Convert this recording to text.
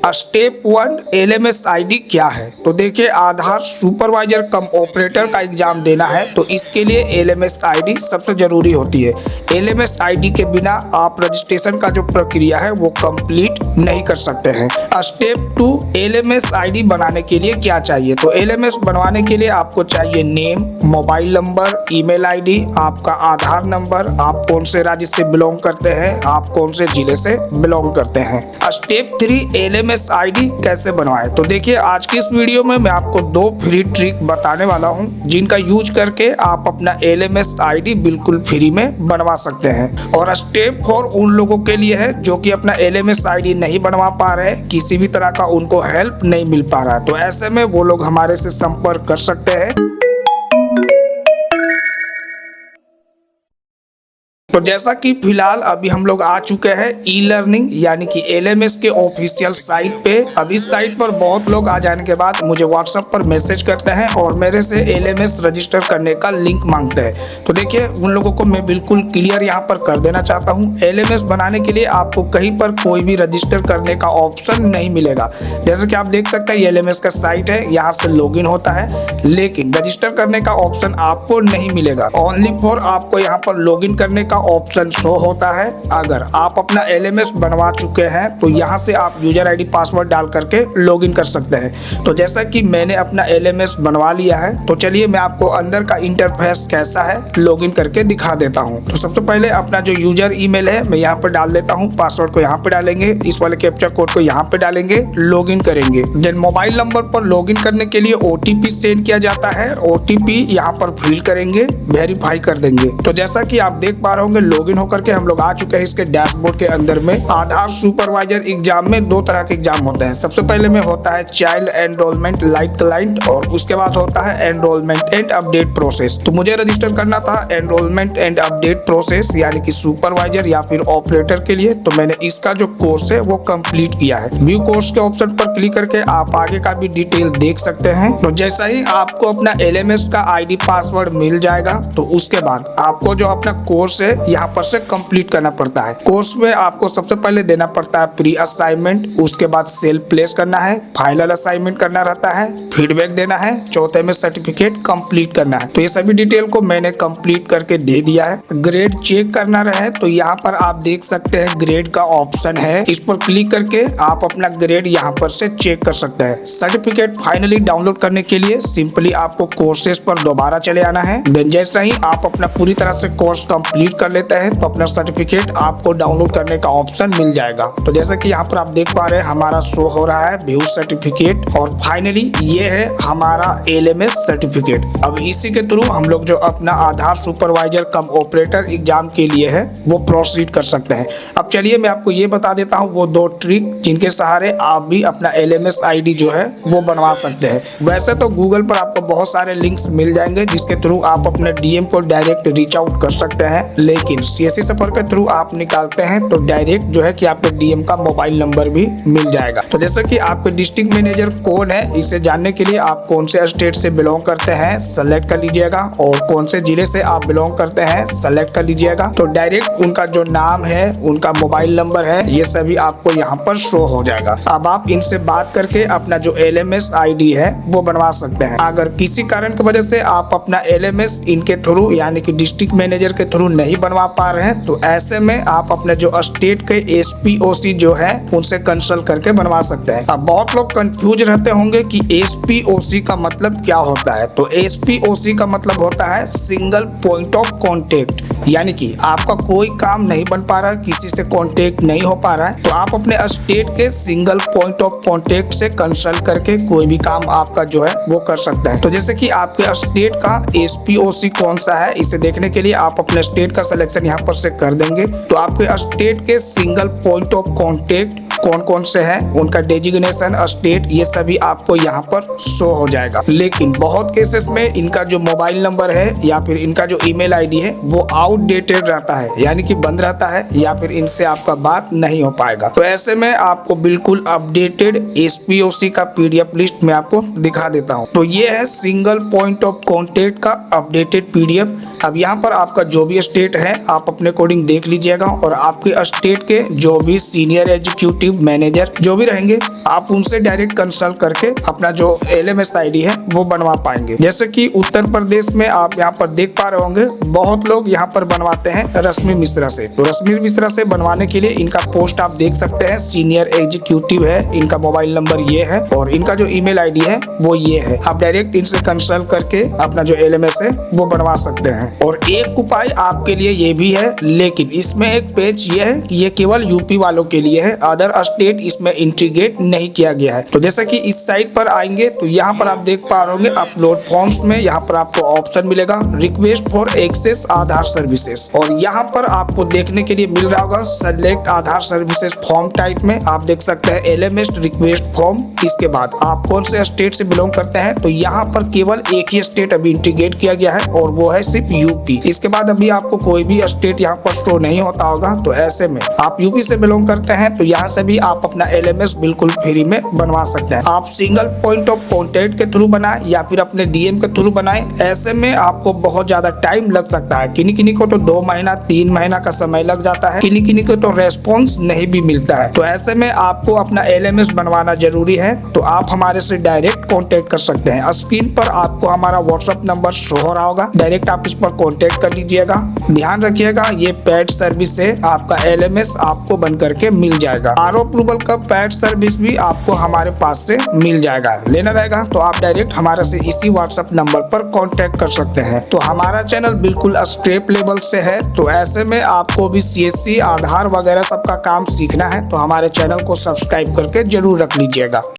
Step 1 LMS ID क्या है। तो देखिए, आधार सुपरवाइजर कम ऑपरेटर का एग्जाम देना है तो इसके लिए एलएमएस आईडी सबसे जरूरी होती है। एलएमएस आईडी के बिना आप रजिस्ट्रेशन का जो प्रक्रिया है वो कंप्लीट नहीं कर सकते हैं। स्टेप 2 एलएमएस आईडी बनाने के लिए क्या चाहिए। तो एलएमएस बनवाने के लिए आपको चाहिए name, mobile number, email ID, आपका आधार नंबर, आप कौन से राज्य से बिलोंग करते हैं, आप कौन से जिले से बिलोंग करते हैं। स्टेप 3 एलएमएस आईडी कैसे बनवाएं। तो देखिए, आज की इस वीडियो में मैं आपको 2 फ्री ट्रिक बताने वाला हूं जिनका यूज करके आप अपना एलएमएस आईडी बिल्कुल फ्री में बनवा सकते हैं। और स्टेप 4 उन लोगों के लिए है जो कि अपना एलएमएस आईडी नहीं बनवा पा रहे, किसी भी तरह का उनको हेल्प नहीं मिल पा रहा है, तो ऐसे में वो लोग हमारे से संपर्क कर सकते हैं। तो जैसा कि फिलहाल अभी हम लोग आ चुके हैं ई लर्निंग यानी कि एलएमएस के ऑफिशियल साइट पे। अब इस साइट पर बहुत लोग आ जाने के बाद मुझे व्हाट्सएप पर मैसेज करते हैं और मेरे से एलएमएस रजिस्टर करने का लिंक मांगते हैं। तो देखिए, उन लोगों को मैं बिल्कुल क्लियर यहाँ पर कर देना चाहता हूँ, एलएमएस बनाने के लिए आपको कहीं पर कोई भी रजिस्टर करने का ऑप्शन नहीं मिलेगा। जैसे कि आप देख सकते हैं, एलएमएस का साइट है, यहाँ से लॉगिन होता है, लेकिन रजिस्टर करने का ऑप्शन आपको नहीं मिलेगा। ओनली फॉर आपको यहाँ पर लॉगिन करने का ऑप्शन शो होता है। अगर आप अपना एलएमएस बनवा चुके हैं तो यहाँ से आप यूजर आईडी पासवर्ड डाल करके लॉगिन कर सकते हैं। तो जैसा कि मैंने अपना एलएमएस बनवा लिया है, तो चलिए मैं आपको अंदर का इंटरफेस कैसा है लॉगिन करके दिखा देता हूँ। तो सबसे पहले अपना जो यूजर ईमेल है मैं यहाँ पर डाल देता हूँ, पासवर्ड को यहाँ पे डालेंगे, इस वाले कैप्चा कोड को यहाँ पे डालेंगे, लॉगिन करेंगे। देन मोबाइल नंबर पर लॉगिन करने के लिए ओटीपी सेंड किया जाता है, ओटीपी यहाँ पर फिल करेंगे, वेरीफाई कर देंगे। तो जैसा कि आप देख पा रहे होंगे, लॉगिन होकर के हम लोग आ चुके हैं इसके डैशबोर्ड के अंदर में। आधार सुपरवाइजर एग्जाम में 2 तरह के एग्जाम होते हैं। सबसे पहले में होता है चाइल्ड एनरोलमेंट लाइट क्लाइंट और उसके बाद होता है एनरोलमेंट एंड अपडेट प्रोसेस। तो मुझे रजिस्टर करना था एनरोलमेंट एंड अपडेट प्रोसेस यानी कि सुपरवाइजर या फिर ऑपरेटर के लिए, तो मैंने इसका जो कोर्स है वो कंप्लीट किया है। व्यू कोर्स के ऑप्शन पर क्लिक करके आप आगे का भी डिटेल देख सकते हैं। तो जैसा ही आपको अपना एलएमएस का आईडी पासवर्ड मिल जाएगा तो उसके बाद आपको जो अपना कोर्स है यहाँ पर से कंप्लीट करना पड़ता है। कोर्स में आपको सबसे पहले देना पड़ता है प्री असाइनमेंट, उसके बाद सेल्फ प्लेस करना है, फाइनल असाइनमेंट करना रहता है, फीडबैक देना है, चौथे में सर्टिफिकेट कंप्लीट करना है। तो ये सभी डिटेल को मैंने कंप्लीट करके दे दिया है। ग्रेड चेक करना रहे तो यहाँ पर आप देख सकते हैं ग्रेड का ऑप्शन है, इस पर क्लिक करके आप अपना ग्रेड यहाँ पर से चेक कर सकते हैं। सर्टिफिकेट फाइनली डाउनलोड करने के लिए सिंपली आपको कोर्सेज पर दोबारा चले आना है। देन जैसा ही आप अपना पूरी तरह से कोर्स कंप्लीट कर लेते हैं तो अपना सर्टिफिकेट आपको डाउनलोड करने का ऑप्शन मिल जाएगा। तो जैसा कि यहाँ पर आप देख पा रहे हैं, हमारा शो हो रहा है व्यू सर्टिफिकेट और फाइनली ये है हमारा एलएमएस सर्टिफिकेट। अब इसी के थ्रू हम लोग जो अपना आधार सुपरवाइजर कम ऑपरेटर एग्जाम के लिए है वो प्रोसीड कर सकते हैं। अब चलिए मैं आपको ये बता देता हूँ वो 2 ट्रिक जिनके सहारे आप भी अपना एलएमएस आईडी जो है वो बनवा सकते हैं। वैसे तो गूगल पर आपको बहुत सारे लिंक्स मिल जाएंगे जिसके थ्रू आप अपने डीएम को डायरेक्ट रीच आउट कर सकते हैं, लेकिन सीएससी सफर के थ्रू आप निकालते हैं तो डायरेक्ट जो है कि आपके डीएम का मोबाइल नंबर भी मिल जाएगा। तो जैसे कि आपके डिस्ट्रिक्ट मैनेजर कौन है इसे जानने के लिए आप कौन से स्टेट से बिलोंग करते हैं सेलेक्ट कर लीजिएगा और कौन से जिले से आप बिलोंग करते हैं सेलेक्ट कर लीजिएगा। तो डायरेक्ट उनका जो नाम है, उनका मोबाइल नंबर है, ये सभी आपको यहाँ पर शो हो जाएगा। अब आप इनसे बात करके अपना जो एलएमएस आईडी है वो बनवा सकते हैं। अगर किसी कारण की वजह से आप अपना एलएमएस इनके थ्रू यानी कि डिस्ट्रिक्ट मैनेजर के थ्रू नहीं बनवा पा रहे हैं तो ऐसे में आप अपने जो स्टेट के एसपीओसी जो है उनसे कंसल्ट करके बनवा सकते हैं। अब बहुत लोग कंफ्यूज रहते होंगे कि एसपीओसी का मतलब क्या होता है। तो एसपीओसी का मतलब होता है सिंगल पॉइंट ऑफ कांटेक्ट, यानी कि आपका कोई काम नहीं बन पा रहा है, किसी से कांटेक्ट नहीं हो पा रहा है तो आप अपने स्टेट के सिंगल पॉइंट ऑफ कांटेक्ट से कंसल्ट करके कोई भी काम आपका जो है वो कर सकते हैं। तो जैसे कि आपके स्टेट का एसपीओसी कौन सा है इसे देखने के लिए आप अपने स्टेट का सिलेक्शन यहाँ पर से कर देंगे तो आपके स्टेट के सिंगल पॉइंट ऑफ कांटेक्ट कौन कौन से हैं, उनका डेजिग्नेशन स्टेट, ये सभी आपको यहाँ पर शो हो जाएगा। लेकिन बहुत केसेस में इनका जो मोबाइल नंबर है या फिर इनका जो ईमेल आईडी है वो आउटडेटेड रहता है, यानी कि बंद रहता है या फिर इनसे आपका बात नहीं हो पाएगा। तो ऐसे में आपको बिल्कुल अपडेटेड एसपीओसी का पीडीएफ लिस्ट में आपको दिखा देता हूँ। तो ये है सिंगल पॉइंट ऑफ कॉन्टेक्ट का अपडेटेड पीडीएफ। अब यहाँ पर आपका जो भी स्टेट है आप अपने अकॉर्डिंग देख लीजिएगा और आपके स्टेट के जो भी सीनियर एग्जीक्यूटिव मैनेजर जो भी रहेंगे आप उनसे डायरेक्ट कंसल्ट करके अपना जो LMS ID है वो बनवा पाएंगे। जैसे कि उत्तर प्रदेश में आप यहाँ पर देख पा रहे होंगे, बहुत लोग यहाँ पर बनवाते हैं रश्मि मिश्रा से। तो रश्मि मिश्रा से बनवाने के लिए इनका पोस्ट आप देख सकते हैं, सीनियर एग्जीक्यूटिव है, इनका मोबाइल नंबर ये है और इनका जो ईमेल ID है वो ये है। आप डायरेक्ट इनसे कंसल्ट करके अपना जो LMS है वो बनवा सकते हैं। और एक उपाय आपके लिए ये भी है, लेकिन इसमें एक पेच ये है कि ये केवल यूपी वालों के लिए है, अदर स्टेट इसमें इंटीग्रेट नहीं किया गया है। तो जैसे कि इस साइट पर आएंगे तो यहाँ पर आप देख पा रहे होंगे अपलोड फॉर्म्स में यहाँ पर आपको ऑप्शन मिलेगा request for access Aadhaar services, और यहाँ पर आपको देखने के लिए मिल रहा होगा सेलेक्ट आधार सर्विसेज फॉर्म टाइप में आप देख सकते हैं LMS रिक्वेस्ट फॉर्म। इसके बाद आप कौन से स्टेट से बिलोंग करते हैं, तो यहाँ पर केवल एक ही स्टेट अभी इंटीग्रेट किया गया है और वो है सिर्फ यूपी। इसके बाद अभी आपको कोई भी स्टेट यहाँ पर शो नहीं होता होगा। तो ऐसे में आप यूपी से बिलोंग करते हैं तो यहाँ से भी आप अपना LMS बिल्कुल फ्री में बनवा सकते हैं। आप सिंगल पॉइंट ऑफ कॉन्टेक्ट के थ्रू बनाए या फिर अपने DM के थ्रू बनाए, ऐसे में आपको बहुत ज्यादा टाइम लग सकता है। किन्हीं को तो 2 महीना 3 महीना का समय लग जाता है, किन्हीं को तो रेस्पॉन्स नहीं भी मिलता है। तो ऐसे में आपको अपना LMS बनवाना जरूरी है। तो आप हमारे से डायरेक्ट कॉन्टेक्ट कर सकते हैं। स्क्रीन पर आपको हमारा WhatsApp नंबर शो हो रहा होगा, डायरेक्ट आप इस पर कॉन्टेक्ट कर लीजिएगा। ध्यान रखिएगा ये पेड सर्विस से आपका LMS आपको बन करके मिल जाएगा। RO अप्रूवल का पेड सर्विस भी आपको हमारे पास से मिल जाएगा। लेना रहेगा तो आप डायरेक्ट हमारे से इसी WhatsApp नंबर पर कांटेक्ट कर सकते हैं। तो हमारा चैनल बिल्कुल स्टेप लेवल से है, तो ऐसे में आपको भी CSC आधार वगैरह सबका काम सीखना है तो हमारे चैनल को सब्सक्राइब करके जरूर रख लीजिएगा।